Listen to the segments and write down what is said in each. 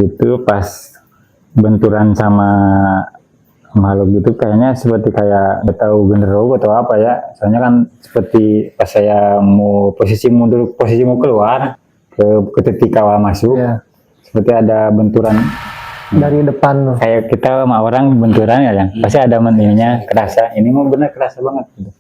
gitu pas benturan sama makhluk gitu kayaknya seperti kayak nggak tahu genderuwo atau apa ya, soalnya kan seperti pas saya mau posisi mundur, posisi mau keluar ke titik awal masuk Iya. seperti ada benturan Dari depan. kayak kita sama orang benturan ya, pasti ada ininya kerasa, ini mau bener kerasa banget gitu.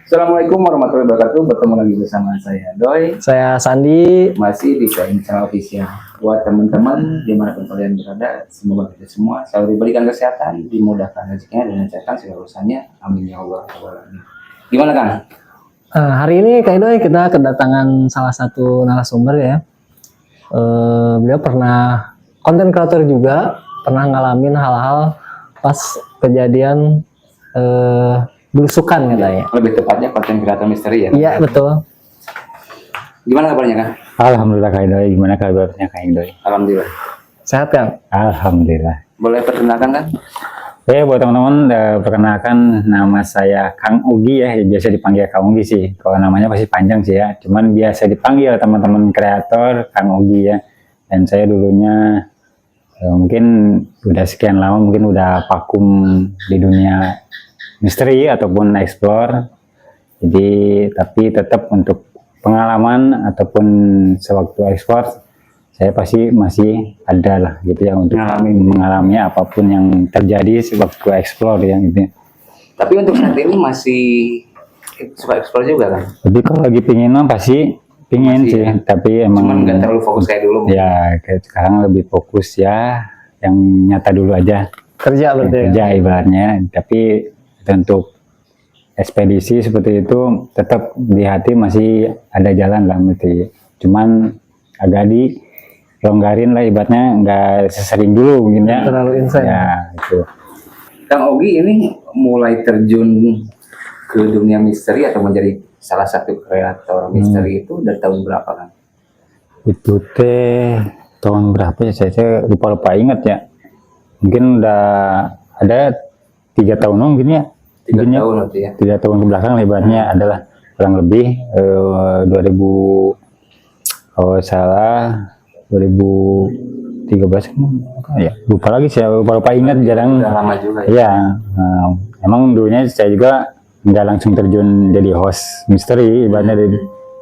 Assalamualaikum warahmatullahi wabarakatuh. Bertemu lagi bersama saya Doi. Saya Sandi. Masih di channel official. Buat teman-teman dimanapun kalian berada, semoga kita semua selalu diberikan kesehatan, dimudahkan rezekinya dan dilancarkan segala urusannya. Amin ya Allah. Gimana Kang? Hari ini Kak Doi kita kedatangan salah satu narasumber ya. Beliau pernah konten kreator juga, pernah ngalamin hal-hal pas kejadian belusukan katanya. Lebih tepatnya konten kreator misteri ya? Iya betul. Gimana kabarnya Kang? Alhamdulillah Kak Doi, gimana kabarnya Kak Doi? Alhamdulillah. Sehat Kang? Alhamdulillah. Boleh perkenalkan Kang? Ya buat teman-teman, perkenalkan nama saya Kang Ugi ya, biasa dipanggil Kang Ugi sih. Kalau namanya pasti panjang sih ya, cuman biasa dipanggil teman-teman kreator Kang Ugi ya. Dan saya dulunya mungkin udah sekian lama, mungkin udah vakum di dunia misteri ataupun explore. Jadi tapi tetap untuk pengalaman ataupun sewaktu explore saya pasti masih ada lah gitu ya untuk mengalami apapun yang terjadi sewaktu explore ya gitu. Tapi untuk saat ini masih suka explore juga kan? Jadi kalau lagi pingin mah pasti pingin Masih, sih, ya? tapi emang Cuman nggak terlalu fokus kayak dulu. ya kayak sekarang lebih fokus ya yang nyata dulu aja. Kerja berarti ya? Kerja ibaratnya, tapi untuk ekspedisi seperti itu tetap di hati masih ada jalan lah mesti, cuman agak dilonggarin lah ibaratnya, nggak sesering dulu mungkin ya. Terlalu insane. Ya itu. Kang Ogi ini mulai terjun ke dunia misteri atau menjadi salah satu kreator misteri itu dari tahun berapa Kang? Itu teh tahun berapa ya, saya lupa ingat ya, mungkin udah ada 3 tahun mungkin ya. 3 tahun nanti ya. 3 tahun ke belakang lebarnya adalah kurang lebih 2000 kalau salah 2013 ya, lupa lagi saya, lupa ingat, jarang. Udah lama juga ya. Iya, emang dulunya saya juga nggak langsung terjun jadi host misteri ibaratnya,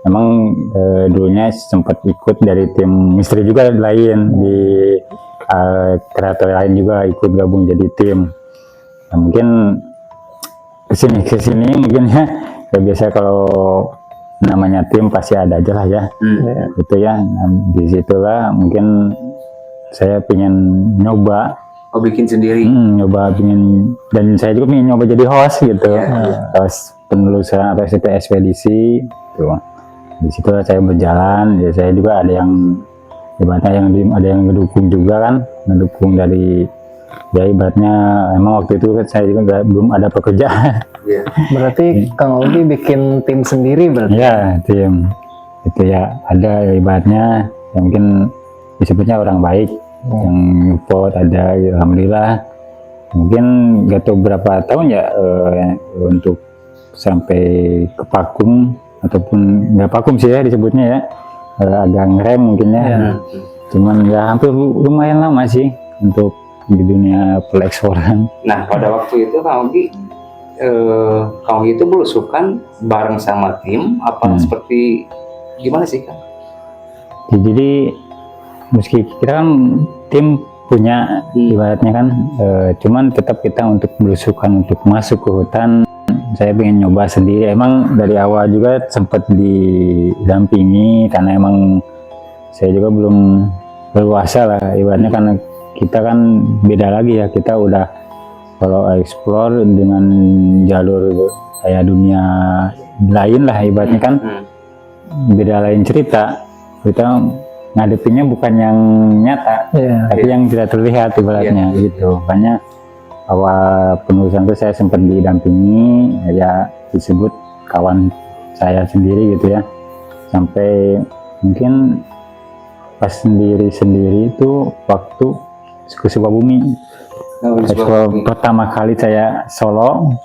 emang dulunya sempat ikut dari tim misteri juga lain di kreator lain juga ikut gabung jadi tim. Nah, mungkin kesini mungkin ya, biasa kalau namanya tim pasti ada aja lah ya. Gitu ya. Nah, disitulah mungkin saya pengen nyoba. Oh, bikin sendiri. Nyoba pengen, dan saya juga pengen nyoba jadi host gitu. Host penelusuran atau ekspedisi gitu. Di situ saya berjalan, ya saya juga ada yang ibaratnya ada yang mendukung juga kan, mendukung dari ya ibaratnya emang waktu itu saya juga belum ada pekerjaan. Berarti Kang Ogi bikin tim sendiri berarti? Ya tim itu ya, ada ibaratnya yang mungkin disebutnya orang baik yang support ada, alhamdulillah. Mungkin gak tahu berapa tahun ya untuk sampai ke vakum ataupun nggak vakum sih ya disebutnya ya, agak ngerem mungkin ya. Cuman ya hampir lumayan lama sih untuk di dunia peleksoran. Nah pada waktu itu Kang Ogi itu belusukan bareng sama tim apa seperti gimana sih Kang? Jadi meski kita kan tim punya ibaratnya kan, cuman tetap kita untuk belusukan, untuk masuk ke hutan saya pengen nyoba sendiri. Emang dari awal juga sempat didampingi karena emang saya juga belum berkuasa lah ibaratnya, karena kita kan beda lagi ya, kita udah kalau explore dengan jalur kayak dunia lain lah ibaratnya kan beda lain cerita. Kita ngadepinnya bukan yang nyata, Iya. tapi yang tidak terlihat ibaratnya gitu. Banyak awal penulisan itu saya sempat didampingi, ya disebut kawan saya sendiri gitu ya. Sampai mungkin pas sendiri itu waktu ke Sukabumi. Pertama kali saya solo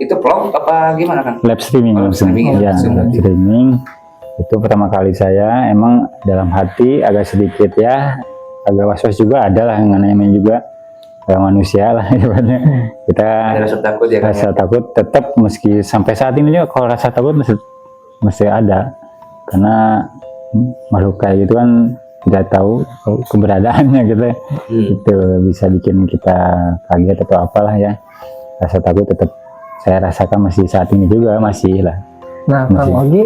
Itu vlog apa gimana kan? live streaming, Oh, streaming, ya, langsung. live streaming itu pertama kali saya emang dalam hati agak sedikit ya agak was-was juga ada lah namanya juga manusia lah ibaratnya kita Ada rasa takut ya kan? rasa takut tetap meski sampai saat ini juga kalau rasa takut masih ada karena makhluk kayak gitu kan tidak tahu keberadaannya gitu itu bisa bikin kita kaget atau apalah ya rasa takut tetap saya rasakan masih saat ini juga masih lah. Nah, Kang Ogi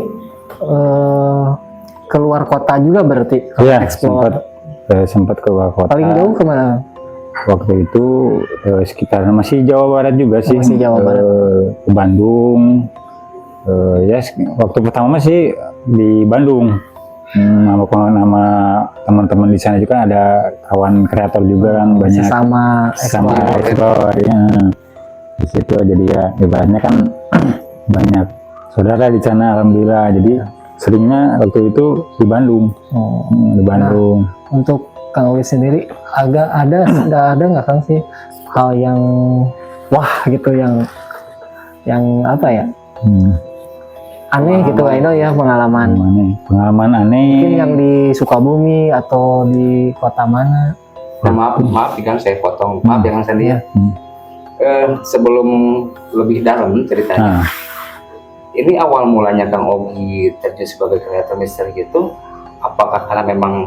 keluar kota juga berarti kalau Iya, explore. sempat keluar kota. Paling jauh kemana? Waktu itu sekitar masih Jawa Barat juga sih. Masih Jawa Barat. Ke Bandung. Ya waktu pertama masih di Bandung. Nama teman-teman di sana juga ada kawan kreator juga kan banyak Sama sama explore ya. Di situ jadi ya ibaratnya kan banyak saudara di sana alhamdulillah jadi seringnya waktu itu di Bandung. Di Bandung. Untuk Kang Ogi sendiri ada nggak Kang sih hal yang wah gitu yang apa ya aneh gitu kayak itu ya pengalaman pengalaman aneh mungkin yang di Sukabumi atau di kota mana? Maaf kan saya potong, maaf ya Kang Sandi ya. Sebelum lebih dalam ceritanya, ini awal mulanya Kang Ogi terjun sebagai kreator misteri gitu, apakah karena memang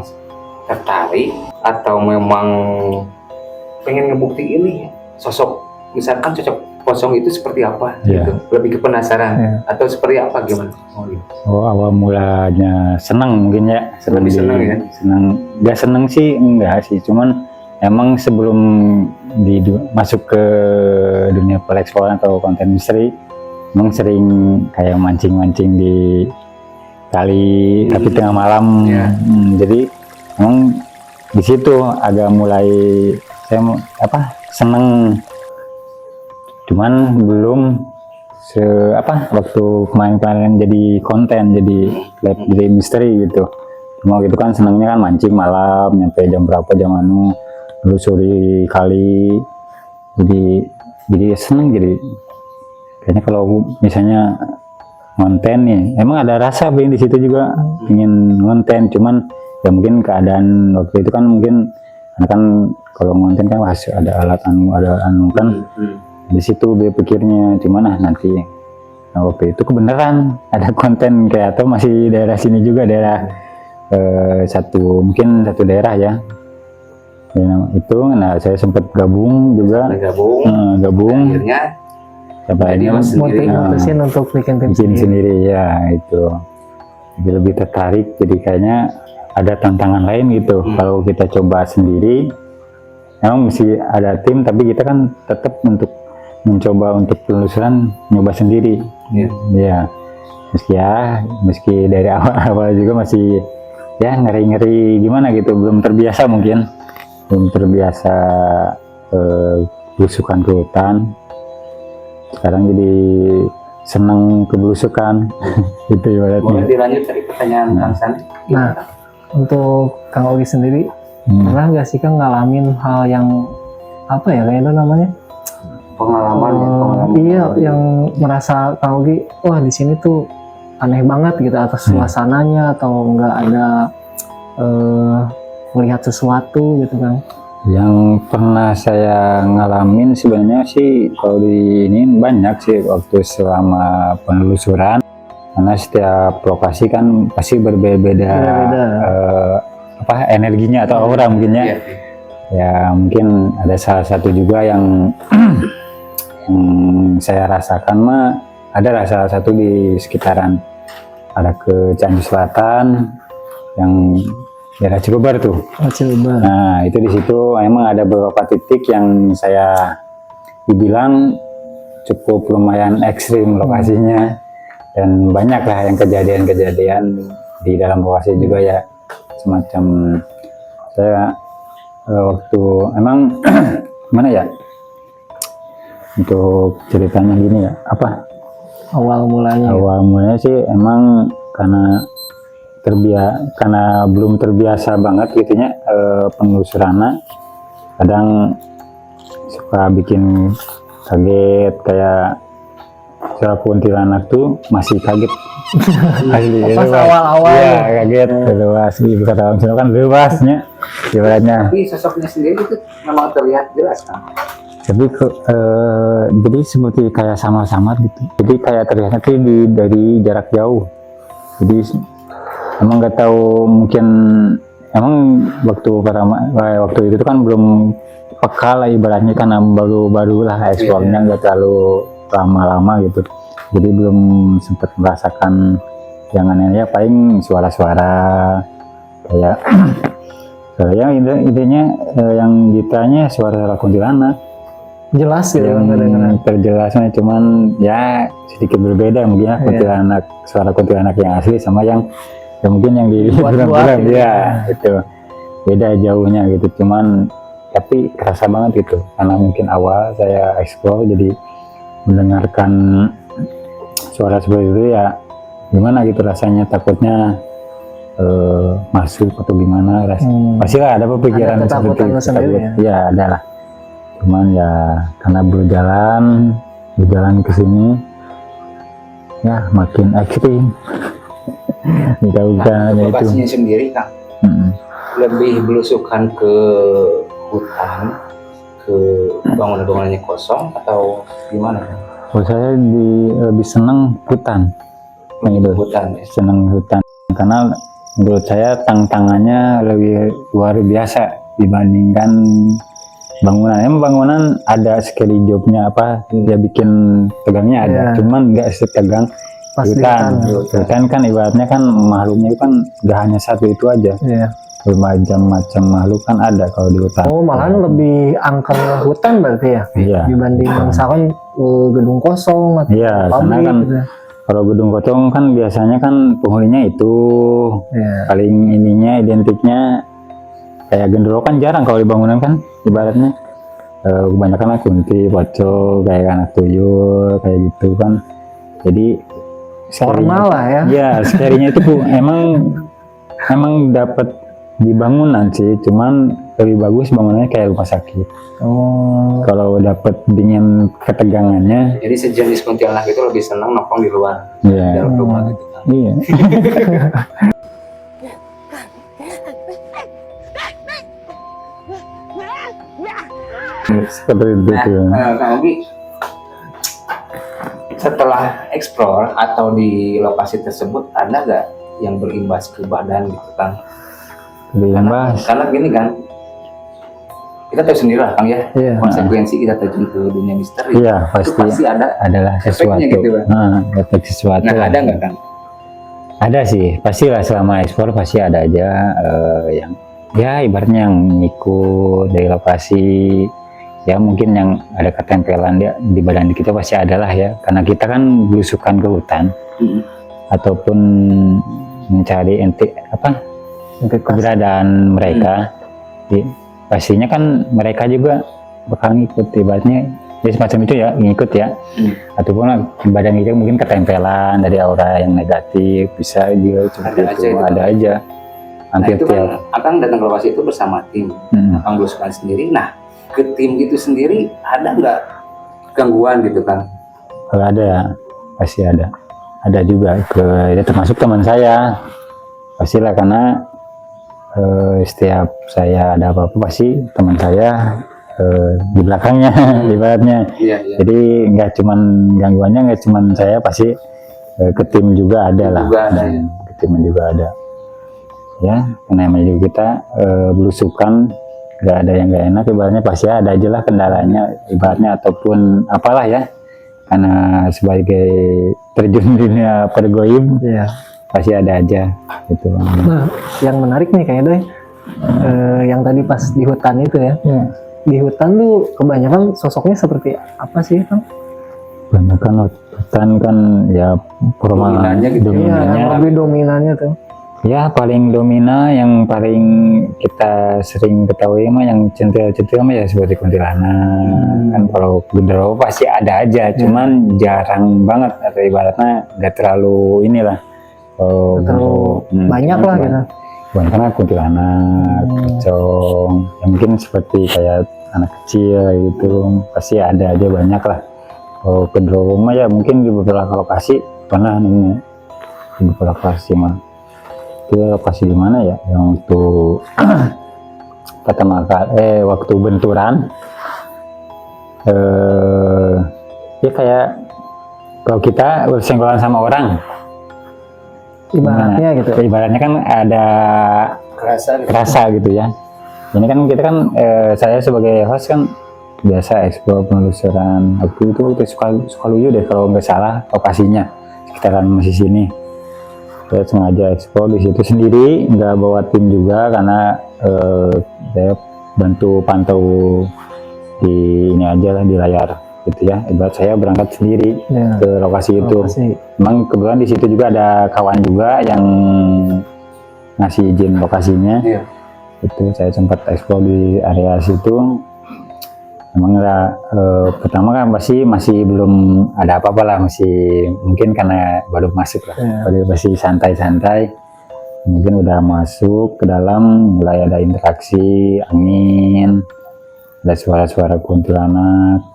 tertarik atau memang pengen ngebuktiin nih sosok misalkan cocok kosong itu seperti apa gitu, lebih ke penasaran atau seperti apa gimana? Oh awal mulanya senang mungkin ya Lebih senang ya? Nggak senang sih enggak sih cuman emang sebelum masuk ke dunia peleksploran atau konten misteri emang sering kayak mancing-mancing di kali tapi tengah malam jadi emang di situ agak mulai saya seneng cuman belum waktu kemarin jadi konten jadi live jadi misteri gitu cuma gitu kan senangnya kan mancing malam nyampe jam berapa jam telusuri kali jadi seneng jadi kayaknya kalau misalnya konten nih emang ada rasa pengen di situ juga ingin konten cuman ya mungkin keadaan waktu itu kan mungkin kan kalau konten kan masih ada alat anu kan di situ dia pikirnya cuman nanti waktu itu kebenaran ada konten kreator masih daerah sini juga daerah mungkin satu daerah ya itu saya sempat gabung juga gabung akhirnya sampai akhirnya mutusin untuk bikin tim sendiri ya itu jadi lebih tertarik jadi kayaknya ada tantangan lain gitu kalau kita coba sendiri memang mesti ada tim tapi kita kan tetap untuk mencoba untuk penelusuran nyoba sendiri ya meski dari awal juga masih ya ngeri gimana gitu belum terbiasa mungkin belum terbiasa belusukan ke hutan sekarang jadi senang kebelusukan gitu ibaratnya. Boleh dilanjut dari pertanyaan Kang Sandi. Nah untuk Kang Ogi sendiri pernah nggak sih Kang ngalamin hal yang apa ya kayak itu namanya pengalaman iya yang merasa Kang Ogi wah di sini tuh aneh banget gitu atas suasananya atau nggak ada melihat sesuatu gitu Kang? Yang pernah saya ngalamin sebenarnya sih kalau di ini banyak sih waktu selama penelusuran karena setiap lokasi kan pasti berbeda-beda energinya atau aura mungkin ya. Ya mungkin ada salah satu juga yang saya rasakan mah ada salah satu di sekitaran ada ke Cianjur Selatan yang daerah Cilebar tuh. Cilebar. Nah itu di situ emang ada beberapa titik yang saya dibilang cukup lumayan ekstrim lokasinya, dan banyak lah yang kejadian-kejadian di dalam lokasi juga ya, semacam saya waktu emang mana ya untuk ceritanya gini ya, apa Awal mulanya. awal mulanya sih emang karena belum terbiasa banget gitunya, penelusurannya kadang suka bikin kaget, kayak suara kuntilanak tuh masih kaget asli Pas luas. awal-awal Iya, kaget luas, ibu kata orang Sunda kan luasnya ibaratnya. Tapi sosoknya sendiri itu memang terlihat jelas kan. Tapi jadi seperti kayak samar-samar gitu, jadi kayak terlihatnya tuh dari jarak jauh. Jadi emang nggak tahu, mungkin emang waktu itu kan belum peka lah ibaratnya, karena baru lah eksplornya, nggak terlalu lama-lama gitu, jadi belum sempat merasakan yang aneh ya, paling suara-suara kayak saya idenya yang ditanya suara kuntilanak Jelas gitu yang kedengeran. terjelasnya, cuman ya sedikit berbeda mungkin ya, kuntilanak suara kuntilanak yang asli sama yang mungkin yang di Buat-buat film-film gitu. ya, itu beda jauhnya gitu. Cuman tapi kerasa banget gitu, karena mungkin awal saya explore, jadi mendengarkan suara seperti itu ya gimana gitu rasanya, takutnya masuk atau gimana pastilah ada pikiran Ada seperti ketakutan itu, sendiri ya ada lah. Cuman ya karena berjalan ke sini ya makin ekstrim. Bukan itu. Lokasinya sendiri Kang lebih belusukan ke hutan, ke bangunan-bangunannya kosong atau gimana Kang? Kalau saya lebih senang hutan, Hutan ya. senang hutan karena menurut saya tantangannya lebih luar biasa dibandingkan bangunan. Emang bangunan ada sekali jobnya apa, dia bikin tegangnya ada, cuman nggak setegang Pas di hutan. Hutan kan ibaratnya kan makhluknya kan nggak hanya satu itu aja, Iya. bermacam-macam makhluk kan ada kalau di hutan. Oh, malahan lebih angker hutan berarti ya? Iya. Dibanding misalkan gedung kosong atau Iya, karena pabrik kan gitu. kalau gedung kosong kan biasanya kan penghuninya itu Iya. paling identiknya kayak gendero kan jarang kalau di bangunan kan ibaratnya, kebanyakan lah kunti, pocong, kayak anak tuyul kayak gitu kan, jadi Formal lah ya. ya scary-nya itu emang dapat di bangunan sih, cuman lebih bagus bangunannya kayak rumah sakit. Oh, Kalau dapat dingin ketegangannya, Jadi sejenis kuntilanak itu lebih senang nongkrong di luar, ya dalam rumah gitu kan. iya. Seperti itu tuh. Kang Ogi, setelah explore atau di lokasi tersebut ada nggak yang berimbas ke badan gitu Kang? Berimbas. Karena gini kan, kita tahu sendiri lah Kang ya, Iya. konsekuensi kita terjun ke dunia misteri Iya, itu pasti pasti ada. adalah sesuatu. efeknya gitu, Bang. Efek sesuatu. Nah ada nggak Kang? Ada sih, pastilah selama ekspor pasti ada aja yang ya ibaratnya yang ngikut dari lokasi, ya mungkin yang ada ketempelan dia di badan kita pasti adalah ya, karena kita kan belusukan ke hutan ataupun mencari keberadaan mereka. Pastinya kan mereka juga bakal ngikut, ibaratnya ya semacam itu ya, ngikut ya. Ataupun badan kita mungkin ketempelan dari aura yang negatif, bisa juga seperti Ada itu, aja itu. ada aja Nah hampir itu tiap. kan Akang datang ke lokasi itu bersama tim, Akang belusukan sendiri. Nah ke tim itu sendiri ada nggak gangguan gitu Kang? Kalau ada pasti ada juga ya termasuk teman saya pastilah, karena setiap saya ada apa-apa pasti teman saya di belakangnya ibaratnya. Iya, iya. Jadi nggak cuman gangguannya nggak cuman saya, pasti ke tim juga ada lah. Juga ada, ya. Ke tim juga ada ya, karena namanya juga kita belusukan, nggak ada yang nggak enak ibaratnya, pasti ada aja lah kendalanya ibaratnya, ataupun apalah ya, karena sebagai terjun di dunia pergoib iya. pasti ada aja gitu. Nah, yang menarik nih kayaknya Doy, yang tadi pas di hutan itu ya, di hutan tuh kebanyakan sosoknya seperti apa sih, Kang? Kebanyakan hutan kan ya Dominannya gitu. Iya, yang lebih dominannya tuh. Ya paling dominan yang paling kita sering ketahui mah yang centil-centil mah ya seperti kuntilanak. Kan kalau genderuwo pasti ada aja, cuman jarang banget atau ibaratnya nggak terlalu inilah. Terlalu banyak lah gitu. Karena kuntilanak, pocong, ya mungkin seperti kayak anak kecil gitu, pasti ada aja banyak lah. Kalau genderuwo mah ya mungkin di beberapa lokasi pernah nemu di beberapa lokasi mah. Itu lokasi di mana ya yang waktu pertama kali waktu benturan ya kayak kalau kita bersenggolan sama orang Ibaratnya gitu. ibaratnya kan ada kerasa gitu ya. Ini kan kita kan saya sebagai host kan biasa eksplor penelusuran waktu itu suka luyu deh kalau nggak salah lokasinya sekitaran masih sini. Saya sengaja eksplor di situ sendiri, nggak bawa tim juga karena saya bantu pantau di ini aja lah di layar gitu ya. Ibarat saya berangkat sendiri ke lokasi itu. Memang kebetulan di situ juga ada kawan juga yang ngasih izin lokasinya. Itu saya sempat eksplor di area situ. Memang pertama kan masih belum ada apa-apa lah, masih mungkin karena baru masuk lah, baru masih santai-santai. Mungkin udah masuk ke dalam, mulai ada interaksi angin, ada suara-suara kuntilanak.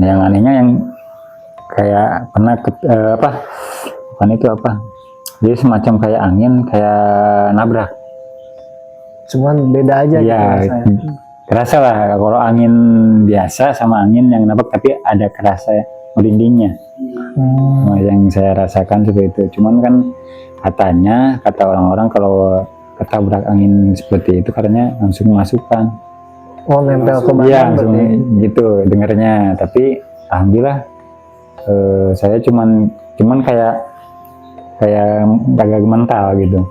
Nah yang anehnya yang kayak pernah bukan itu apa? Jadi semacam kayak angin, kayak nabrak. Cuman beda aja Iya. gitu. Kerasa lah kalau angin biasa sama angin yang nabrak, tapi ada kerasa merindingnya. Nah, yang saya rasakan seperti itu. Cuman kan kata orang-orang kalau ketabrak angin seperti itu katanya langsung masukkan. Oh, nempel ke badan. Iya, langsung gitu dengarnya. Tapi alhamdulillah saya cuman kayak agak mental gitu.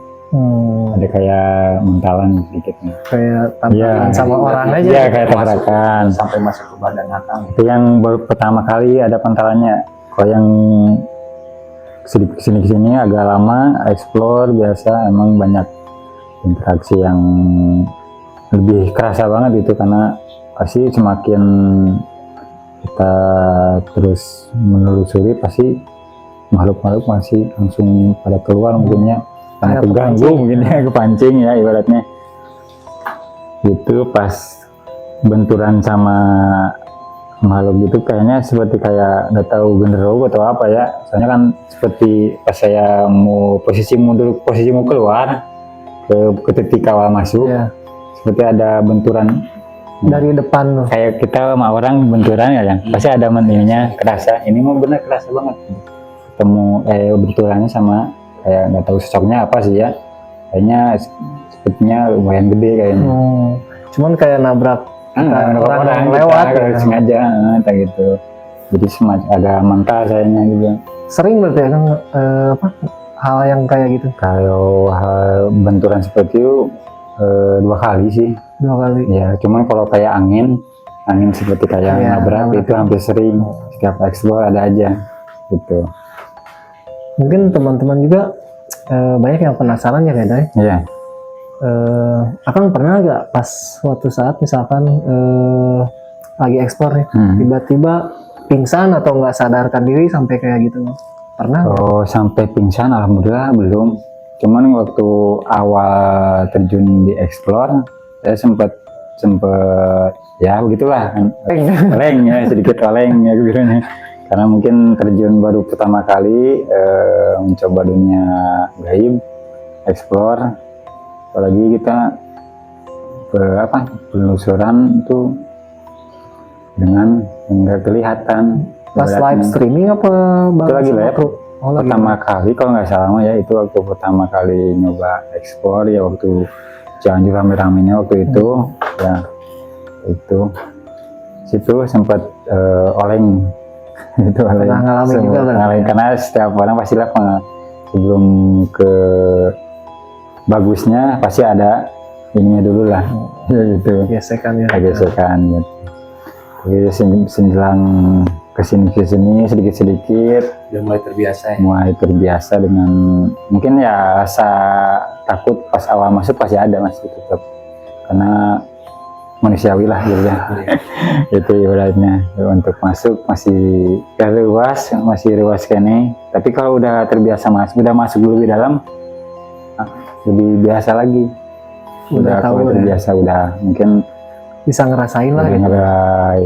Ada kayak mentalan sedikit nih. Kayak tabrakan sama orang aja. Iya, kayak tabrakan sampai masuk ke badan Akang. itu yang pertama kali ada pentalannya. Kalau yang kesini agak lama explore biasa, emang banyak interaksi yang lebih kerasa banget itu, karena pasti semakin kita terus menelusuri pasti makhluk-makhluk masih langsung pada keluar mungkinnya karena keganggu mungkin ya, kepancing ya ibaratnya gitu. Pas benturan sama makhluk gitu kayaknya seperti kayak nggak tahu genderuwo atau apa ya, soalnya kan seperti pas saya mau posisi mau keluar ke titik awal masuk seperti ada benturan dari depan loh. Kayak kita sama orang benturan ya, yang pasti ada ininya kerasa. Ini mau bener kerasa banget ketemu benturannya sama kayak nggak tahu sosoknya apa sih ya, kayaknya sepertinya lumayan gede kayaknya. Cuman kayak nabrak orang lewat kita, sengaja entah gitu, jadi semacam agak mental sayanya gitu. Sering berarti kan hal yang kayak gitu? Kalau hal benturan seperti itu 2 kali sih. 2 kali ya, cuman kalau kayak angin seperti kayak nabrak itu hampir sering. Setiap explore ada aja gitu. Mungkin teman-teman juga banyak yang penasaran ya Dai. Iya. Akang pernah gak pas suatu saat misalkan lagi eksplor nih, tiba-tiba pingsan atau nggak sadarkan diri sampai kayak gitu? Pernah? Oh, sampai pingsan alhamdulillah belum. Cuman waktu awal terjun di explore, saya sempat ya begitulah kan. Oleng ya, sedikit oleng ya biasanya. Karena mungkin terjun baru pertama kali mencoba dunia gaib, explore, apalagi kita penelusuran itu dengan enggak kelihatan. Pas live streaming apa itu lagi live? Pertama kali kalau nggak salah ya, itu waktu pertama kali nyoba explore ya, waktu Cianjur rame-ramenya waktu itu ya, itu situ sempat oleng. Itu ngalamin juga ngalamin, karena setiap orang pastilah sebelum ke bagusnya pasti ada ininya dulu lah, ya gitu. Gesekan ya. Gesekan gitu. Jadi senjelang kesini sedikit Udah mulai terbiasa ya. mulai terbiasa dengan mungkin ya rasa takut pas awal masuk pasti ada mas gitu, tetap karena manusiawi lah gitu ya. Itu ibaratnya untuk masuk masih luas kene, tapi kalau udah terbiasa udah masuk lebih dalam lebih biasa lagi, udah tahu kalau terbiasa udah mungkin bisa ngerasain lah. udah ngerai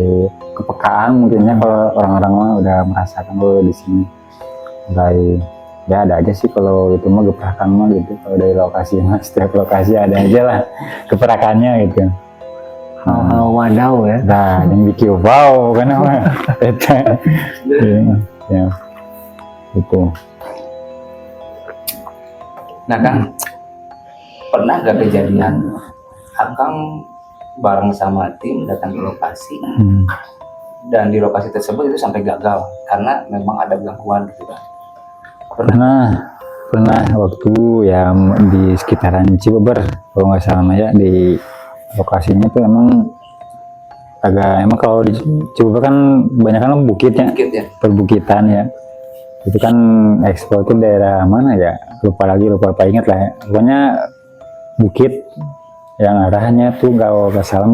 kepekaan mungkinnya kalau orang-orang mah udah merasakan di sini mulai ya ada aja sih kalau itu mah gebrakan mah gitu, kalau dari lokasi mah setiap lokasi ada aja lah keperakannya gitu. Hal-hal wadaw ya. Nah yang bikin wow kan mah ya itu. Nah Kang, pernah gak kejadian Akang bareng sama tim datang ke lokasi dan di lokasi tersebut itu sampai gagal karena memang ada gangguan gitu kan? Pernah waktu ya di sekitaran Cibeber kalau nggak salah ya, di lokasinya tuh emang emang kalau di Cibeber kan banyak kan bukitnya, Sedikit ya. perbukitan ya. Itu kan ekspor itu daerah mana ya, lupa ingat lah ya. Pokoknya bukit yang arahnya tuh nggak salah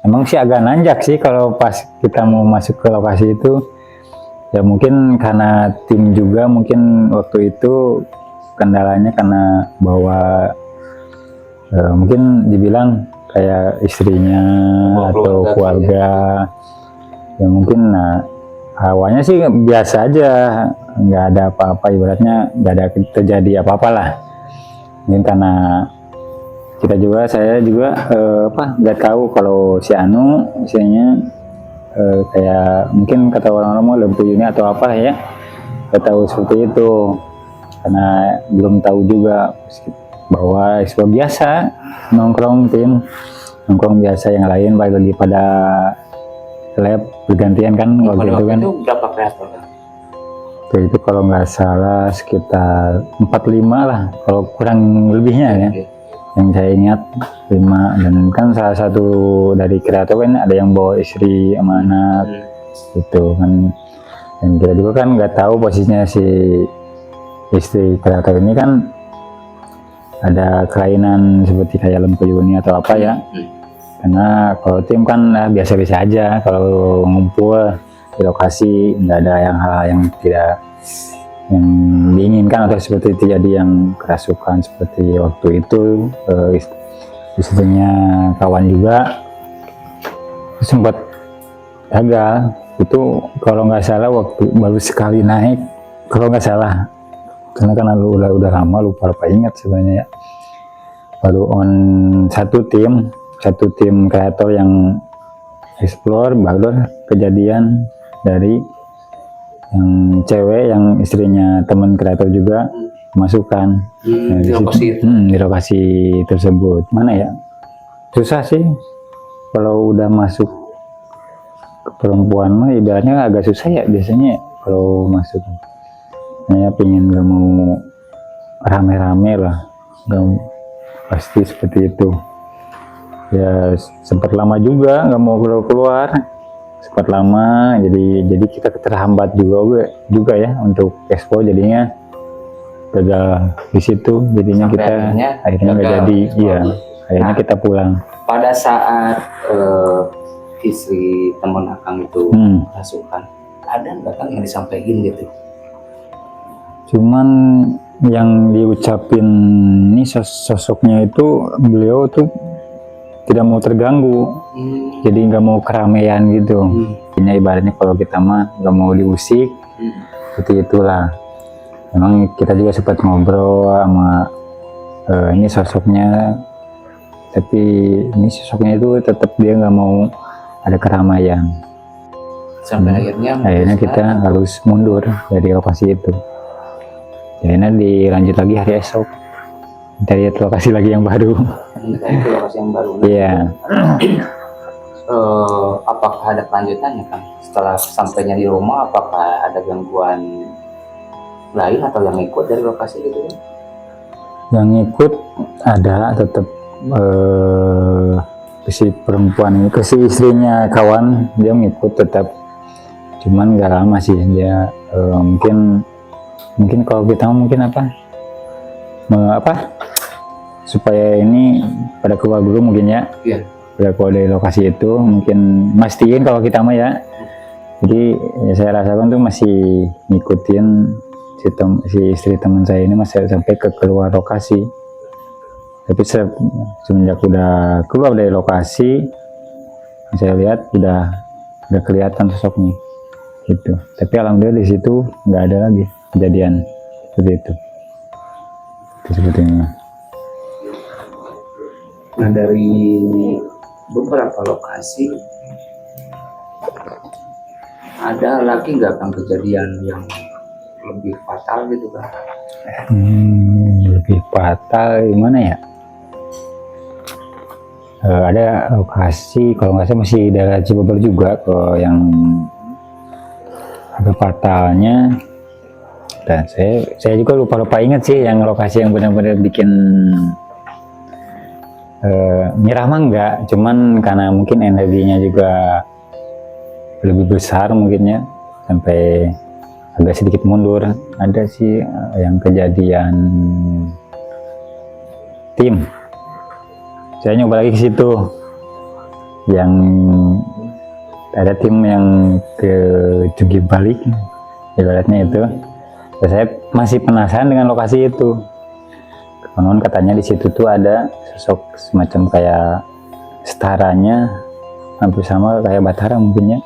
emang sih agak nanjak sih kalau pas kita mau masuk ke lokasi itu. Ya mungkin karena tim juga mungkin waktu itu kendalanya karena bawa mungkin dibilang kayak istrinya atau keluarga. Ya mungkin awalnya sih biasa aja, nggak ada apa-apa, ibaratnya nggak ada terjadi apa-apa lah. Mungkin karena saya juga nggak tahu kalau si Anu misalnya kayak mungkin kata orang-orang mau lebih ini atau apa ya, nggak tahu seperti itu karena belum tahu juga bahwa ekspor biasa nongkrong biasa, yang lain balik lagi pada lab bergantian kan waktu itu kan. Itu berapa kreator kan? Itu kalau nggak salah sekitar 45 lah kalau kurang lebihnya ya. Yang saya ingat 5, dan kan salah satu dari kreator kan ada yang bawa istri sama anak gitu kan, dan kita juga kan nggak tahu posisinya si istri kreator ini kan ada kelainan seperti kayak lempe Yuni atau apa ya. Karena kalau tim kan biasa-biasa aja, kalau ngumpul di lokasi nggak ada hal-hal yang tidak yang diinginkan atau seperti terjadi yang kerasukan seperti waktu itu. Istrinya kawan juga sempat gagal itu kalau nggak salah waktu baru sekali naik kalau nggak salah, karena udah lama lupa ingat sebenarnya ya. Baru on satu tim kreator yang explore, baru kejadian dari yang cewek yang istrinya teman kreator juga masukkan di lokasi tersebut. Mana ya, susah sih kalau udah masuk ke perempuan mah ibaratnya agak susah ya biasanya kalau masuk. Saya pengen gak mau rame-rame lah, pasti seperti itu ya. Sempat lama juga nggak mau keluar, sempat lama, jadi kita terhambat juga ya untuk ekspor, jadinya gagal di situ, jadinya kita akhirnya nggak jadi. Iya, akhirnya kita pulang. Pada saat istri teman Akang itu rasukan, ada nggak Kang yang disampaikan gitu? Cuman yang diucapin ini sosoknya itu, beliau tuh tidak mau terganggu, jadi nggak mau keramaian gitu. Ini ibaratnya kalau kita mah nggak mau diusik, seperti itulah. Memang kita juga sempat ngobrol sama ini sosoknya, tapi ini sosoknya itu tetap dia nggak mau ada keramaian. Sampai akhirnya kita harus mundur dari lokasi itu. Akhirnya dilanjut lagi hari esok, dari lokasi lagi yang baru. Itu lokasi yang baru. Iya. Apakah ada kelanjutannya kan? Setelah sampainya di rumah, apakah ada gangguan lain atau yang ikut dari lokasi itu? Kan? Yang ikut ada tetap si perempuan ini, ke si istrinya kawan, dia ngikut tetap, cuman nggak lama sih dia. Mungkin kalau kita mungkin supaya ini pada keluar dulu mungkin ya. Iya. Pada keluar dari lokasi itu mungkin mastiin kalau kita mah ya. Jadi ya, saya rasakan tuh masih ngikutin si istri teman saya ini masih sampai ke keluar lokasi. Tapi semenjak udah keluar dari lokasi, saya lihat udah kelihatan sosoknya gitu. Tapi alhamdulillah di situ nggak ada lagi kejadian seperti itu. Itu sebetulnya. Nah, dari beberapa lokasi ada lagi nggak Kang kejadian yang lebih fatal gitu kan? Lebih fatal gimana ya? Ada lokasi kalau nggak salah masih daerah Cibubur juga kalau yang ada fatalnya. Dan saya juga lupa ingat sih yang lokasi yang benar-benar bikin nyerah mah enggak, cuman karena mungkin energinya juga lebih besar mungkinnya sampai agak sedikit mundur. Ada sih yang kejadian tim, saya nyoba lagi ke situ, yang ada tim yang ke Jugi balik ibaratnya itu. Dan saya masih penasaran dengan lokasi itu. Konon katanya di situ tuh ada sosok semacam kayak setaranya, hampir sama kayak Batara mungkinnya.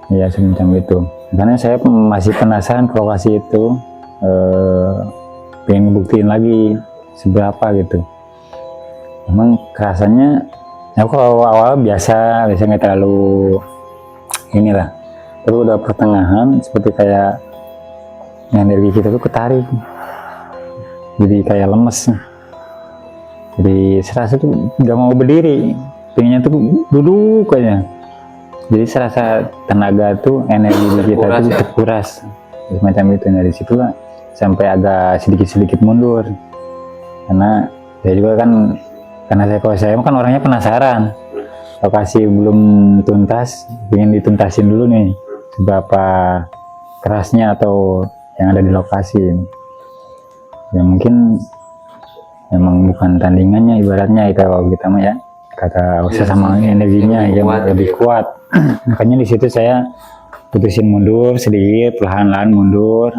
Ya semacam itu. Karena saya masih penasaran ke lokasi itu, pengen ngebuktiin lagi seberapa gitu. Memang kerasanya, aku kalau awal biasa nggak terlalu inilah. Tapi udah pertengahan seperti kayak energi kita tuh ketarik, jadi kayak lemes. Jadi serasa tuh nggak mau berdiri, pengennya tuh duduk aja. Jadi serasa tenaga tuh energi kita tuh terkuras, semacam itu. Dari situ lah sampai agak sedikit mundur. Karena saya juga kan, kalau saya kan orangnya penasaran, lokasi belum tuntas, ingin dituntasin dulu nih seberapa kerasnya atau yang ada di lokasi ini. Ya mungkin memang bukan tandingannya ibaratnya kalau kita mah ya, kata sama energinya yang lebih kuat. Makanya di situ saya putusin mundur sedikit, perlahan-lahan mundur.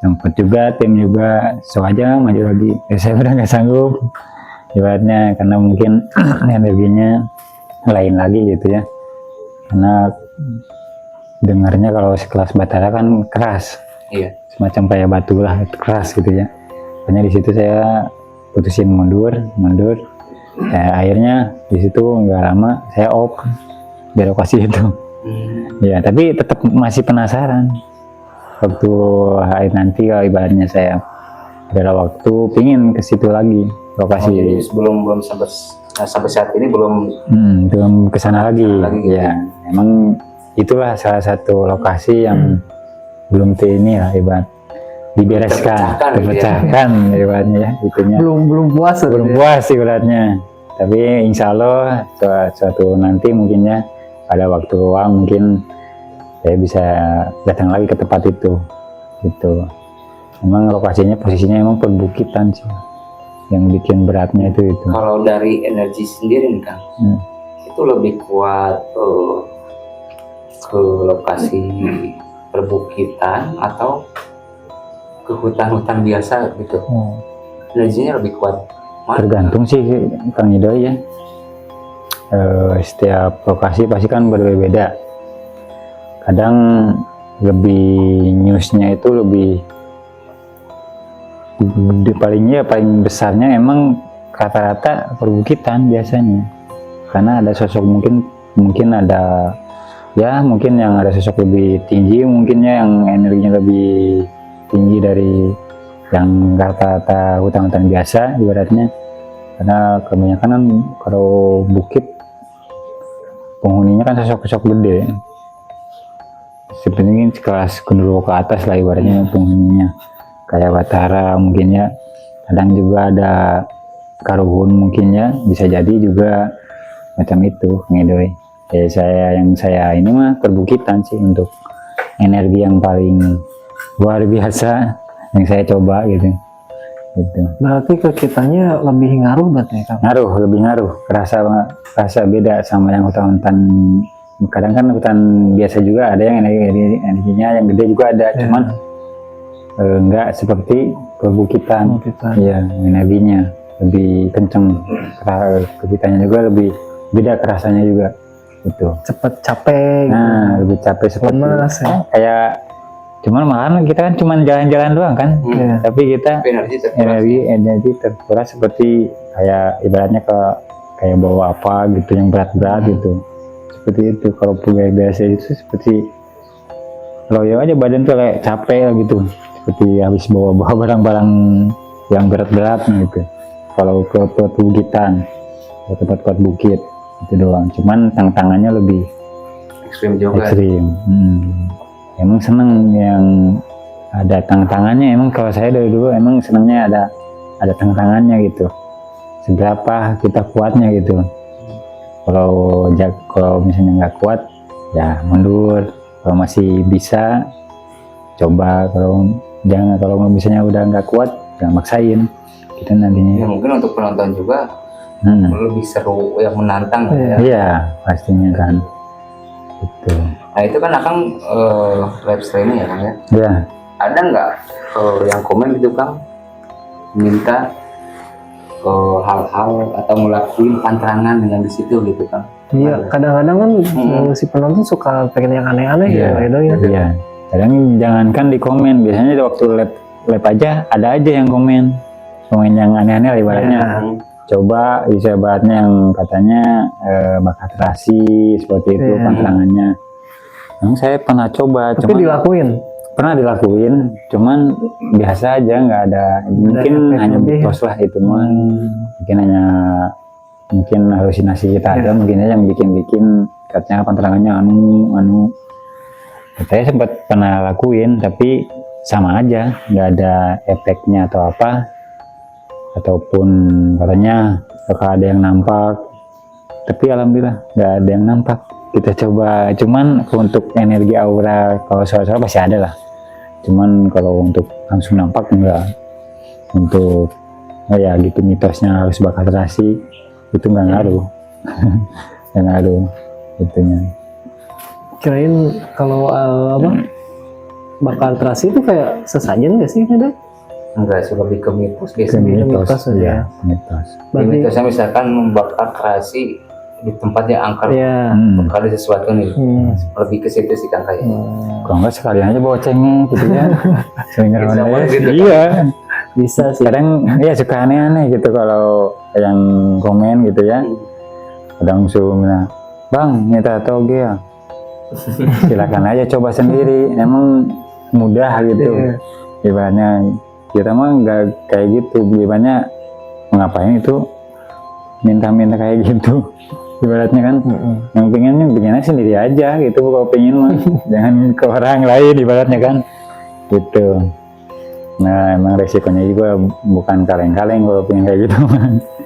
Sempat juga tim juga aja maju lagi. Saya udah nggak sanggup ibaratnya, karena mungkin energinya lain lagi gitu ya. Karena dengarnya kalau sekelas Batara kan keras. Iya. Semacam kayak batu lah, keras gitu ya. Makanya di situ saya putusin mundur. Ya, akhirnya di situ nggak lama saya off di lokasi itu. Ya, tapi tetap masih penasaran. Waktu hari nanti kalau ibaratnya saya ada waktu, pingin ke situ lagi lokasi. Jadi belum sampai saat ini belum kesana lagi. Ya, emang itulah salah satu lokasi yang belum ini lah ibarat dibereskan, terpecahkan ibaratnya ya, itunya belum puas ibaratnya. Tapi insya Allah suatu nanti mungkinnya ada waktu luang, mungkin saya bisa datang lagi ke tempat itu gitu. Memang lokasinya posisinya emang perbukitan sih, yang bikin beratnya itu. Kalau dari energi sendiri nih Kang, itu lebih kuat ke lokasi perbukitan atau ke hutan-hutan biasa gitu? Energinya lebih kuat mana? Tergantung sih Kang Ido ya. Setiap lokasi pasti kan berbeda. Kadang lebih newsnya itu lebih paling besarnya emang rata-rata perbukitan biasanya, karena ada sosok mungkin ada ya, mungkin yang ada sosok lebih tinggi, mungkinnya yang energinya lebih tinggi dari yang rata-rata hutan-hutan biasa ibaratnya. Karena kebanyakan kan kalau bukit penghuninya kan sosok-sosok gede, sebenarnya kelas genderuwo ke atas lah ibaratnya penghuninya, kayak Batara mungkinnya. Kadang juga ada Karuhun mungkinnya, bisa jadi juga macam itu ngedoy. Ya saya ini mah perbukitan sih untuk energi yang paling luar biasa yang saya coba gitu. Berarti ke kitanya lebih ngaruh berarti ya, Kang? Lebih ngaruh, rasa beda sama yang hutan-hutan. Kadang kan hutan biasa juga ada yang energinya yang gede juga ada, cuman enggak seperti perbukitan. Iya, energinya lebih kenceng, perbukitannya juga lebih beda kerasanya juga itu. Cepet capek. Nah, lebih capek seperti lemas, ya. Kayak cuman malah kita kan cuman jalan-jalan doang kan, tapi kita energi terkuras seperti kayak ibaratnya kayak bawa apa gitu yang berat-berat gitu. Seperti itu. Kalau pegawai biasa itu seperti loyo aja badan tuh kayak capek lah gitu, seperti habis bawa barang-barang yang berat-berat gitu. Kalau ke perbukitan, ke tempat bukit itu doang, cuman tantangannya lebih ekstrim juga. Emang seneng yang ada tantangannya. Emang kalau saya dari dulu emang senengnya ada tantangannya gitu, seberapa kita kuatnya gitu. Kalau misalnya nggak kuat ya mundur, kalau masih bisa coba, kalau misalnya udah nggak kuat jangan maksain kita nantinya. Ya mungkin untuk penonton juga lebih seru, yang menantang. Iya pastinya kan gitu. Nah itu kan Akang live streaming ya Kang ya? Iya. Ada nggak yang komen gitu Kang minta hal-hal atau ngelakuin pantangan dengan di situ gitu Kang? Iya, kadang-kadang kan si penonton suka pengen yang aneh-aneh ya. Iya. Kadang jangankan di komen, biasanya waktu live aja ada aja yang komen yang aneh-aneh ibaratnya. Coba bisa ibaratnya yang katanya bakat terasi seperti itu pantangannya. Yang saya pernah coba, tapi pernah dilakuin, cuman biasa aja, nggak ada, mungkin hanya mitos lah itu mah. Mungkin halusinasi kita ada, mungkin aja yang bikin katanya pantangannya anu. Saya sempat pernah lakuin, tapi sama aja, nggak ada efeknya atau apa, ataupun katanya bakal ada yang nampak, tapi alhamdulillah nggak ada yang nampak. Kita coba, cuman untuk energi aura kalau soal-soal pasti ada lah, cuman kalau untuk langsung nampak enggak. Untuk ya gitu mitosnya harus bakal terasi itu nggak ngaruh. Nggak ngaruh itunya. Kirain kalau bakal terasi itu kayak sesajen nggak sih ada? Enggak sih, lebih ke mitos biasanya. Mitos. Mitosnya misalkan membakar terasi di tempat yang angker, bakal ada sesuatu nih, lebih ke situ sih Kang kayak. Kalau nggak sekalian aja bawa cengeng gitu ya. Gitu, iya, bisa sih. Kadang ya suka aneh-aneh gitu kalau yang komen gitu ya. Kadang suruh bilang, "Bang, minta toge ya." Silakan aja coba sendiri, emang mudah gitu. Ibaratnya kita mah nggak kayak gitu, ibaratnya ngapain itu minta-minta kayak gitu. Ibaratnya kan yang pengennya sendiri aja gitu, kalau pengen mah jangan ke orang lain ibaratnya kan gitu. Nah emang resikonya juga bukan kaleng-kaleng kalau pengen kayak gitu.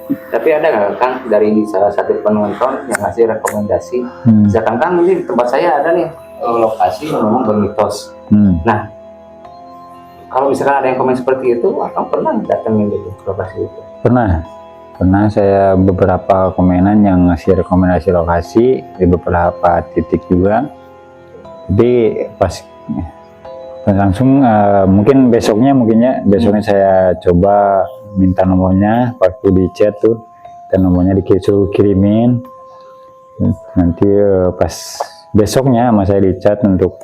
Tapi ada nggak Kang dari salah satu penonton yang ngasih rekomendasi, misalkan Kang ini tempat saya ada nih lokasi yang memang bermitos. Nah kalau misalkan ada yang komen seperti itu, Kang pernah datengin gitu ke lokasi itu? Pernah saya beberapa komenan yang ngasih rekomendasi lokasi di beberapa titik juga. Jadi pas langsung mungkin besoknya saya coba minta nomornya, waktu di chat tuh dan nomornya disuruh kirimin. Nanti pas besoknya sama saya di chat untuk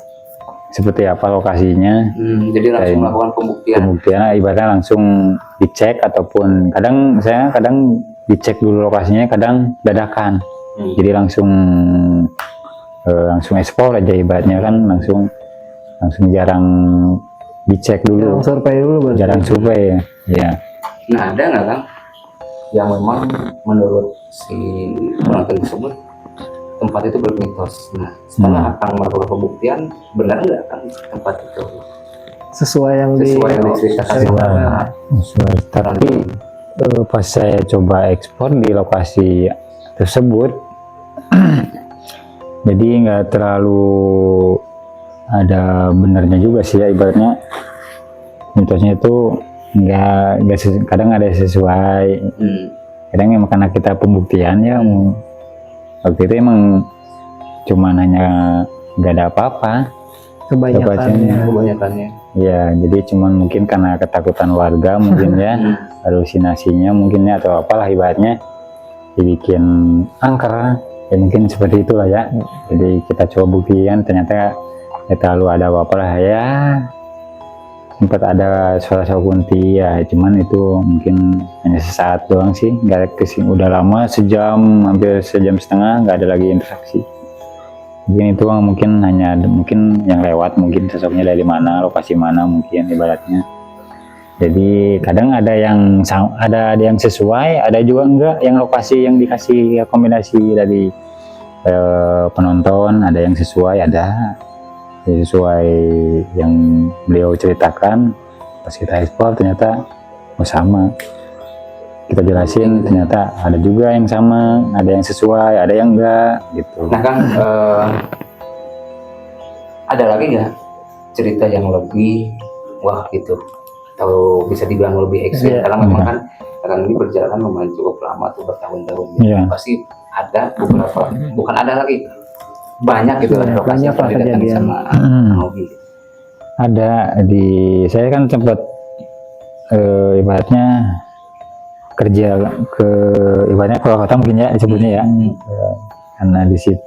seperti apa lokasinya. Jadi langsung melakukan pembuktian ibaratnya langsung dicek, ataupun kadang dicek dulu lokasinya, kadang dadakan. Jadi langsung ekspor aja ibaratnya kan, langsung jarang dicek dulu, jarang survei ya. Nah ada nggak Kang yang memang menurut si penonton tersebut tempat itu bermitos? Nah setelah Akang melakukan pembuktian, benar nggak Kang tempat itu sesuai yang diceritakan? Tapi pas saya coba ekspor di lokasi tersebut, Jadi nggak terlalu ada benernya juga sih ya, ibaratnya mitosnya itu kadang ada sesuai, kadang emang karena kita pembuktian ya, waktu itu emang cuman hanya nggak ada apa-apa kebanyakannya. ya, jadi cuman mungkin karena ketakutan warga mungkin ya, halusinasinya mungkin ya, atau apalah ibaratnya dibikin angker ya, mungkin seperti itulah ya. Jadi kita coba buktikan, ternyata ya terlalu ada apa-apa lah ya, sempat ada suara kunti ya, cuman itu mungkin hanya sesaat doang sih, nggak ada kesini, udah lama sejam, hampir sejam setengah nggak ada lagi interaksi. Mungkin itu mungkin hanya mungkin yang lewat, mungkin sosoknya dari mana, lokasi mana mungkin ibaratnya. Jadi kadang ada yang sesuai, ada juga enggak, yang lokasi yang dikasih kombinasi dari penonton, ada yang sesuai, ada sesuai yang beliau ceritakan. Pas kita ekspor ternyata sama, kita jelasin ternyata ada juga yang sama, ada yang sesuai, ada yang enggak gitu. Nah Kang, ada lagi nggak cerita yang lebih wah gitu, atau bisa dibilang lebih ekstrim? Karena memang kan ini berjalan lumayan cukup lama tuh, bertahun-tahun gitu. Pasti ada beberapa, bukan ada lagi, banyak gitu kan lokasi yang didatangi sama Ogi. Ada saya kan sempat ibaratnya kerja ke ibaratnya Purwakarta mungkin ya disebutnya ya, karena di situ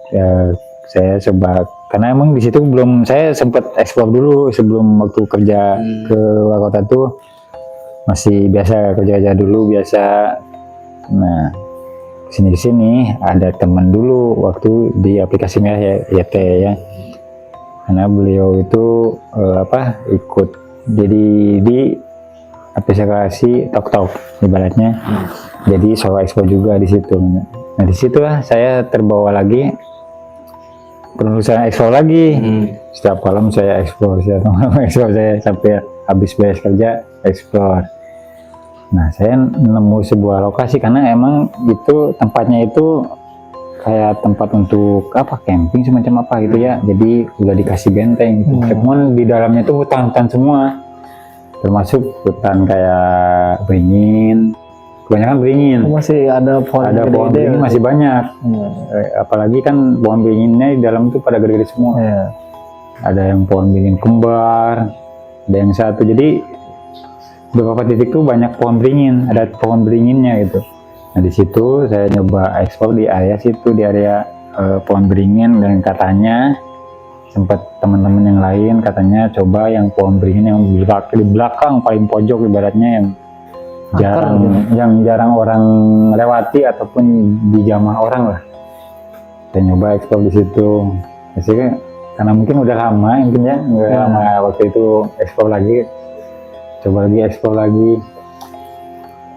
saya coba, karena emang di situ belum, saya sempat eksplor dulu sebelum waktu kerja ke Purwakarta tuh masih biasa kerja dulu biasa. Nah sini ada teman dulu waktu di aplikasi Merah ya, YT ya, karena beliau itu ikut jadi di aplikasi TokTok ibaratnya, jadi solo expo juga di situ. Nah disitulah saya terbawa lagi, penelusuran expo lagi. Setiap malam saya explore, saya sampai habis beres kerja explore. Nah saya nemu sebuah lokasi, karena emang itu tempatnya itu kayak tempat untuk camping semacam apa gitu ya, jadi udah dikasih benteng gitu. Cuman di dalamnya itu hutan-hutan semua, termasuk hutan kayak beringin, kebanyakan beringin. Masih ada pohon beringin masih banyak. Apalagi kan pohon beringinnya di dalam itu pada gede-gede semua. Ada yang pohon beringin kembar, ada yang satu, jadi beberapa titik tuh banyak pohon beringin, ada pohon beringinnya gitu. Nah di situ saya nyoba ekspor di area situ, di area pohon beringin, dan katanya sempat teman-teman yang lain katanya coba yang pohon beringin yang di belakang paling pojok ibaratnya, yang jarang orang lewati ataupun dijamah orang lah. Saya nyoba ekspor di situ. Hasilnya karena mungkin udah lama, mungkin ya nggak lama waktu itu ekspor lagi, coba lagi ekspor lagi.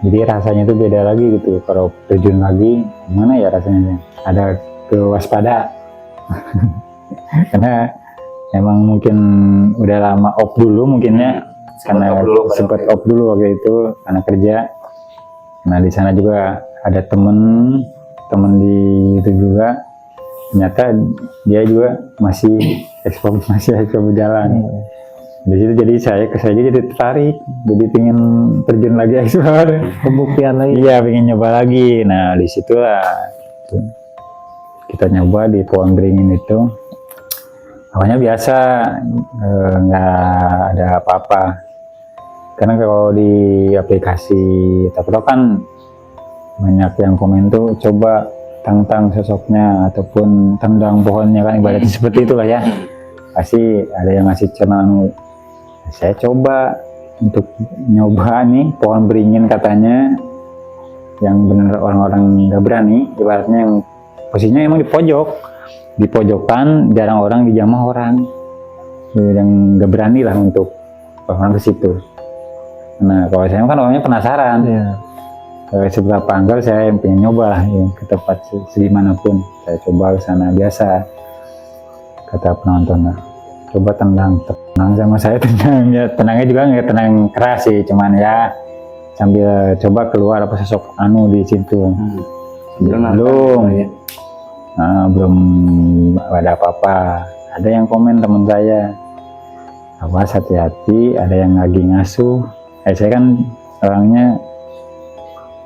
Jadi rasanya itu beda lagi gitu. Kalau terjun lagi, gimana ya rasanya? Ada kewaspada. Karena emang mungkin udah lama off dulu mungkin ya, karena sempat off dulu waktu itu karena kerja. Nah di sana juga ada temen di itu juga, ternyata dia juga masih ekspor berjalan. Di situ jadi saya jadi tertarik, jadi pengen terjun lagi eksplor, pembuktian lagi. Iya, pengen nyoba lagi. Nah di situ lah kita nyoba di pohon beringin itu. Awalnya biasa, nggak ada apa-apa. Karena kalau di aplikasi TokTok kan banyak yang komen tuh, coba tantang sosoknya ataupun tendang pohonnya kan, ibaratnya seperti itulah ya. Pasti ada yang ngasih channel. Saya coba untuk nyoba nih pohon beringin, katanya yang benar orang-orang nggak berani, ibaratnya yang posisinya emang di pojokan, jarang orang dijamah orang, yang nggak berani lah untuk orang ke situ. Nah kalau saya kan orangnya penasaran, seberapa anggar saya pengen nyoba lah ya, ke tempat segimanapun saya coba ke sana. Biasa kata penonton, coba tenang sama saya, tenangnya juga nggak tenang keras sih, cuman ya sambil coba keluar apa sosok di situ. Belum belum ada apa-apa. Ada yang komen teman saya, awas hati-hati, ada yang lagi ngasuh. Saya kan orangnya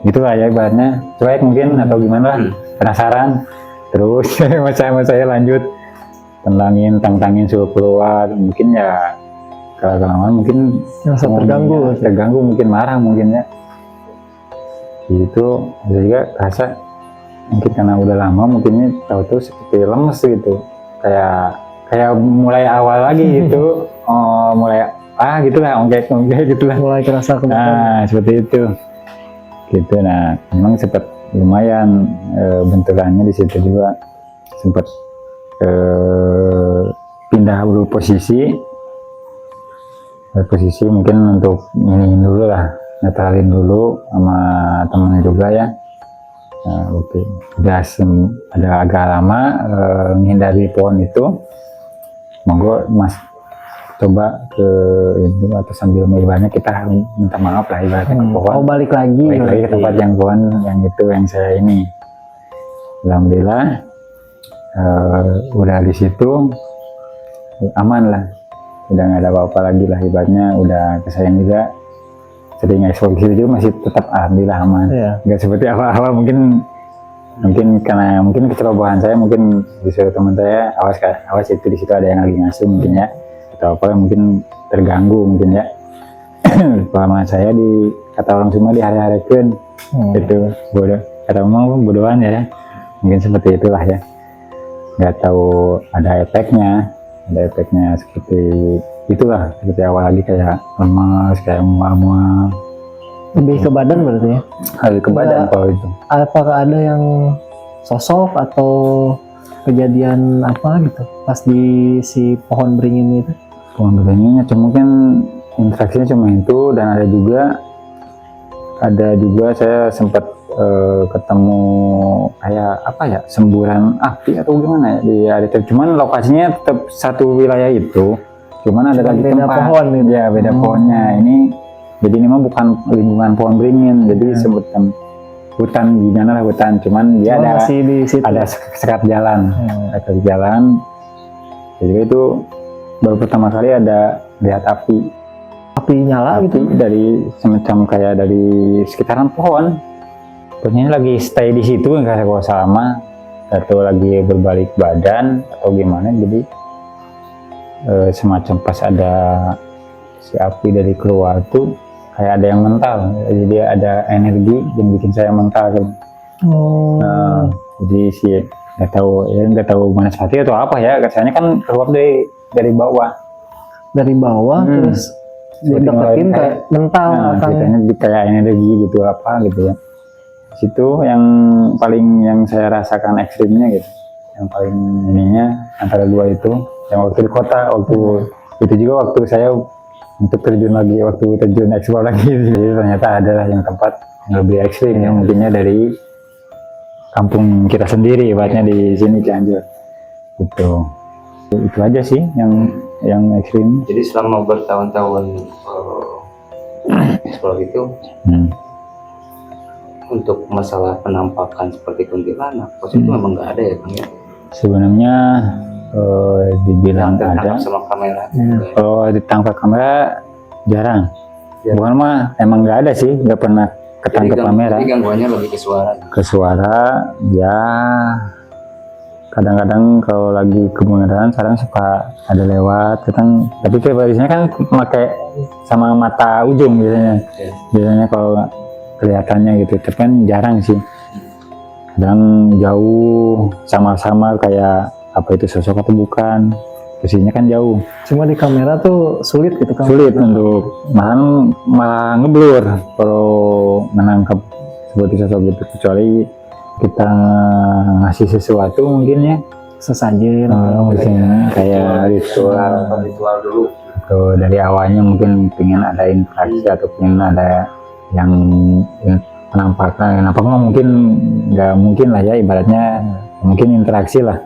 itulah ya, ibaratnya cuek mungkin atau gimana lah, penasaran. Terus saya lanjut tantangin suruh keluar, mungkin ya kalau mungkin terganggu, mungkin marah mungkin ya. Itu juga rasa mungkin karena udah lama mungkinnya tahu seperti lemes gitu, kayak mulai awal lagi gitu. Mulai gitulah, ongkek gitulah, mulai kerasa kebal. Nah seperti itu gitu. Nah memang sempat lumayan benturannya di situ juga, sempat pindah dulu posisi mungkin untuk iniin dulu lah, netralin dulu sama temen juga ya. Nah, oke. Udah ada agak lama menghindari pohon itu, monggo Mas coba ke itu atau sambil ibaratnya kita minta maaf lah ibaratnya ke pohon. Balik lagi ke tempat yang pohon yang itu yang saya ini. Alhamdulillah udah di situ aman lah, udah nggak ada apa-apa lagi lah ibaratnya, udah kesayang juga. Sering eksplorasi juga masih tetap alhamdulillah aman. Nggak seperti awal-awal, mungkin karena kecerobohan saya, mungkin disuruh teman saya awas itu di situ ada yang lagi ngasuh mungkin ya, atau apa mungkin terganggu mungkin ya. Selama saya di kata orang Sunda di hari-harikan itu bodoh, kata ngomong bodohan ya, mungkin seperti itulah ya. Nggak tahu ada efeknya seperti itulah, seperti awal lagi kayak lemas, kayak mual-mual. Lebih ke badan berarti ya? Lebih ke badan kalau itu. Apakah ada yang sosok atau kejadian apa gitu pas di si pohon beringin itu? Pohon beringinnya mungkin interaksinya cuma itu, dan ada juga saya sempat ketemu kayak apa ya, semburan api atau gimana ya di hari itu. Cuman lokasinya tetap satu wilayah itu, cuman ada lagi beda tempat pohon gitu. Ya beda pohonnya ini. Jadi ini mah bukan lingkungan pohon beringin, jadi sebutan hutan gimana lah, hutan, cuman dia ada sekat jalan, sekat jalan. Jadi itu baru pertama kali ada lihat api nyala gitu dari semacam kayak dari sekitaran pohon. Pokoknya lagi stay di situ nggak saya sama, atau lagi berbalik badan atau gimana. Jadi semacam pas ada si api dari keluar tuh kayak ada yang mental, jadi ada energi yang bikin saya mental kan. Jadi nggak tahu mana sepati atau apa ya, katanya kan keluar dari bawah terus dideketin kayak mental. Katanya kayak energi gitu apa gitu ya. Situ yang saya rasakan ekstrimnya gitu, yang paling ininya antara dua itu, yang waktu di kota, waktu itu juga waktu saya untuk terjun eksplor lagi. Jadi ternyata adalah yang tempat yang lebih ekstrim, yang mungkinnya dari kampung kita sendiri, ibaratnya di sini Cianjur gitu. Itu aja sih yang ekstrim. Jadi selama bertahun-tahun eksplor itu, untuk masalah penampakan seperti kuntilanak, itu memang nggak ada ya Kang ya? Sebenarnya dibilang ada sama kamera. Kalau ditangkap kamera jarang. Bukan mah emang nggak ada sih, nggak pernah ketangkap kamera. Jadi gangguannya lebih ke suara ya. Kadang-kadang kalau lagi kebenaran sekarang suka ada lewat kadang, tapi biasanya kan pakai sama mata ujung biasanya kalau kelihatannya gitu, tapi kan jarang sih. Kadang jauh sama-sama kayak apa itu sosok atau bukan, posisinya kan jauh. Cuma di kamera tuh sulit gitu kan? Sulit untuk malah ngeblur kalau menangkap seperti sosok gitu, kecuali kita ngasih sesuatu mungkin ya sesajen kayak ritual dulu, atau dari awalnya mungkin pengen ada interaksi atau pengen ada yang penampakan mungkin nggak mungkin lah ya, ibaratnya mungkin interaksi lah,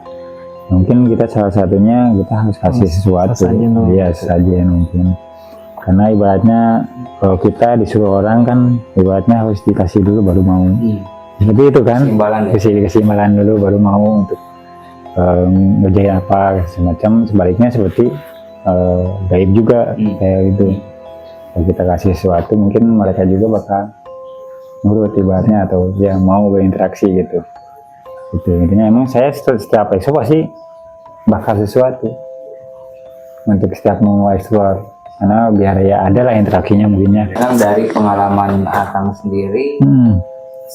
mungkin kita salah satunya kita harus kasih sesuatu sesajen mungkin, karena ibaratnya kalau kita disuruh orang kan ibaratnya harus dikasih dulu baru mau. Seperti itu kan, kesimbalan dulu baru mau untuk ngerjain apa semacam, sebaliknya seperti gaib juga kayak gitu. Kalau kita kasih sesuatu mungkin mereka juga bakal nurut ibaratnya atau dia mau berinteraksi gitu. Itu intinya emang saya setiap expo pasti bakal sesuatu untuk setiap mau explore, karena biar ya ada lah interaksinya mungkinnya. Memang dari pengalaman Akang sendiri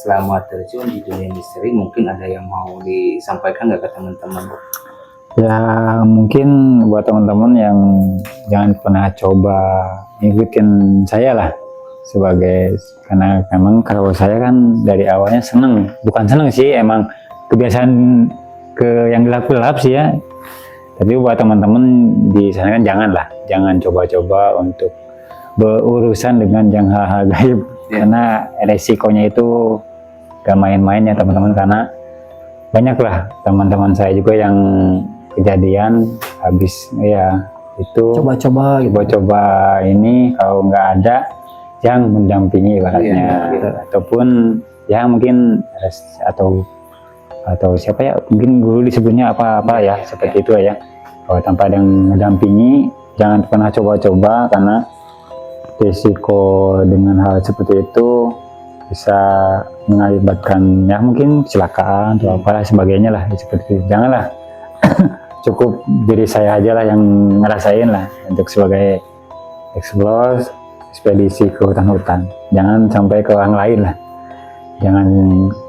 selama terjun di dunia misteri, mungkin ada yang mau disampaikan nggak ke teman-teman? Ya mungkin buat teman-teman yang jangan pernah coba ngikutin saya lah, sebagai karena memang kalau saya kan dari awalnya bukan seneng sih, emang kebiasaan yang gelap-gelap sih ya. Tapi buat teman-teman di sana kan jangan coba-coba untuk berurusan dengan yang hal-hal gaib, karena resikonya itu gak main-main ya teman-teman, karena banyak lah teman-teman saya juga yang kejadian habis ya itu coba-coba ini kalau nggak ada yang mendampingi ibaratnya, ataupun ya mungkin atau siapa ya, mungkin guru disebutnya apa ya seperti itu ya. Kalau tanpa ada yang mendampingi, jangan pernah coba-coba, karena risiko dengan hal seperti itu bisa mengakibatkan ya mungkin kecelakaan atau apalah sebagainya lah seperti itu. Janganlah cukup diri saya aja lah yang ngerasain lah untuk sebagai explore ekspedisi ke hutan-hutan. Jangan sampai ke orang lain lah. Jangan,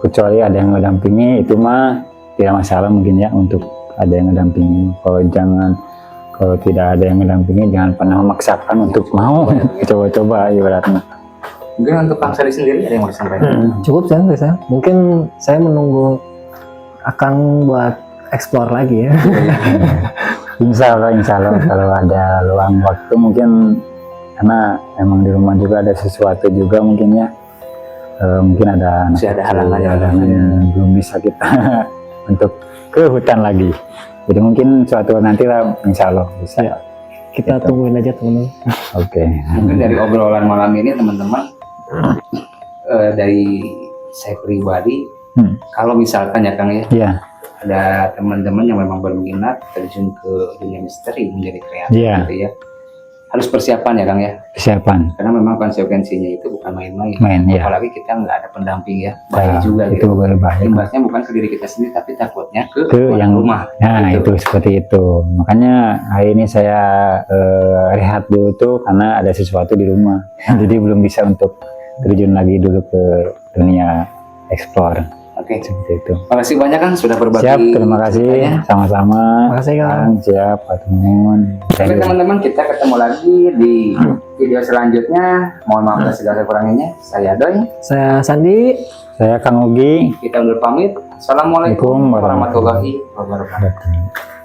kecuali ada yang mendampingi itu mah tidak masalah mungkin ya, untuk ada yang mendampingi. Kalau tidak ada yang mendampingi, jangan pernah memaksakan untuk mau coba-coba ibaratnya. Mungkin untuk Kang Sari sendiri ada yang mau disampaikan? Cukup saya. Mungkin saya menunggu Akang buat explore lagi ya. Insya Allah kalau ada luang waktu mungkin, karena emang di rumah juga ada sesuatu juga mungkin ya. Mungkin masih ada halangan yang belum bisa kita untuk ke hutan lagi. Jadi mungkin suatu nanti lah insya Allah bisa. Ya, kita tungguin aja teman-teman. Oke. Mungkin dari obrolan malam ini teman-teman, dari saya pribadi, kalau misalkan ya Kang ya, ada teman-teman yang memang berminat terjun ke dunia misteri menjadi kreator gitu ya, harus persiapan ya Kang ya. Persiapan. Karena memang konsekuensinya itu bukan main-main. Ya. Apalagi kita nggak ada pendamping ya, bahaya juga itu gitu. berbahaya. Imbasnya bukan ke diri kita sendiri, tapi takutnya ke yang rumah. Nah gitu. Itu seperti itu. Makanya hari ini saya rehat dulu tuh karena ada sesuatu di rumah. Jadi belum bisa untuk terjun lagi dulu ke dunia explore. Oke. Seperti itu. Terima kasih banyak Kang sudah berbagi. Siap, terima kasih. Sama-sama. Terima kasih Kang. Siap, Pak Temun. Oke teman-teman, kita ketemu lagi di video selanjutnya. Mohon maaf segala kekurangannya. Saya Doy. Saya Sandi. Saya Kang Ugi. Kita undur pamit. Assalamualaikum warahmatullahi wabarakatuh.